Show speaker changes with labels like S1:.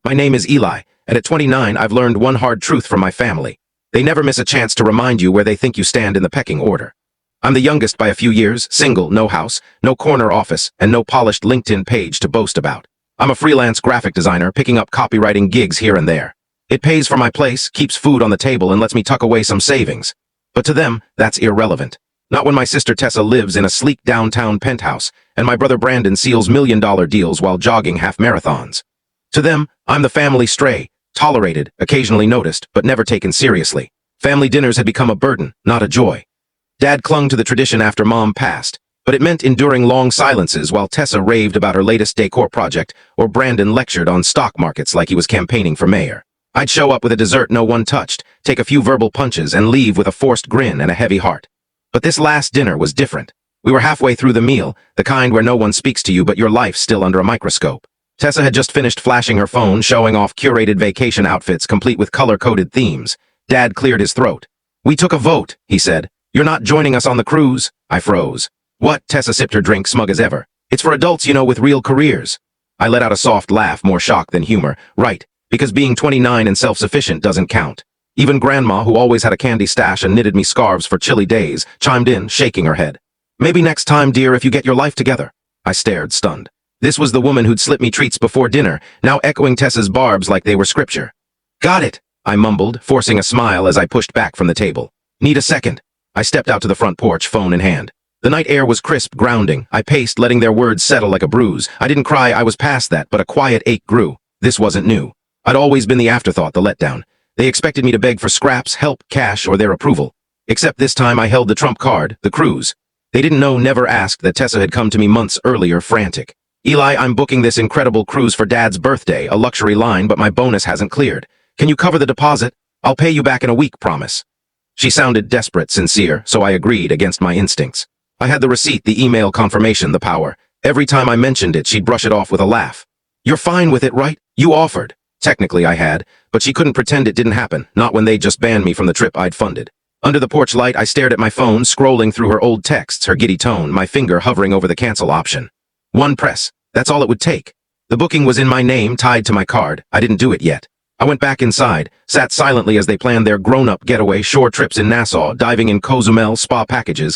S1: My name is Eli, and at 29 I've learned one hard truth from my family. They never miss a chance to remind you where they think you stand in the pecking order. I'm the youngest by a few years, single, no house, no corner office, and no polished LinkedIn page to boast about. I'm a freelance graphic designer picking up copywriting gigs here and there. It pays for my place, keeps food on the table, and lets me tuck away some savings. But to them, that's irrelevant. Not when my sister Tessa lives in a sleek downtown penthouse, and my brother Brandon seals million-dollar deals while jogging half marathons. To them, I'm the family stray, tolerated, occasionally noticed, but never taken seriously. Family dinners had become a burden, not a joy. Dad clung to the tradition after Mom passed, but it meant enduring long silences while Tessa raved about her latest decor project or Brandon lectured on stock markets like he was campaigning for mayor. I'd show up with a dessert no one touched, take a few verbal punches, and leave with a forced grin and a heavy heart. But this last dinner was different. We were halfway through the meal, the kind where no one speaks to you but your life's still under a microscope. Tessa had just finished flashing her phone, showing off curated vacation outfits complete with color-coded themes. Dad cleared his throat. "We took a vote," he said. "You're not joining us on the cruise." I froze. "What?" Tessa sipped her drink, smug as ever. "It's for adults, with real careers." I let out a soft laugh, more shock than humor. Right, because being 29 and self-sufficient doesn't count. Even Grandma, who always had a candy stash and knitted me scarves for chilly days, chimed in, shaking her head. "Maybe next time, dear, if you get your life together." I stared, stunned. This was the woman who'd slip me treats before dinner, now echoing Tessa's barbs like they were scripture. "Got it," I mumbled, forcing a smile as I pushed back from the table. "Need a second." I stepped out to the front porch, phone in hand. The night air was crisp, grounding. I paced, letting their words settle like a bruise. I didn't cry, I was past that, but a quiet ache grew. This wasn't new. I'd always been the afterthought, the letdown. They expected me to beg for scraps, help, cash, or their approval. Except this time I held the trump card, the cruise. They didn't know, never asked, that Tessa had come to me months earlier, frantic. "Eli, I'm booking this incredible cruise for Dad's birthday, a luxury line, but my bonus hasn't cleared. Can you cover the deposit? I'll pay you back in a week, promise." She sounded desperate, sincere, so I agreed against my instincts. I had the receipt, the email confirmation, the power. Every time I mentioned it, she'd brush it off with a laugh. "You're fine with it, right? You offered." Technically I had, but she couldn't pretend it didn't happen, not when they just banned me from the trip I'd funded. Under the porch light, I stared at my phone, scrolling through her old texts, her giddy tone, my finger hovering over the cancel option. One press. That's all it would take. The booking was in my name, tied to my card. I didn't do it yet. I went back inside, sat silently as they planned their grown-up getaway shore trips in Nassau, diving in Cozumel spa packages,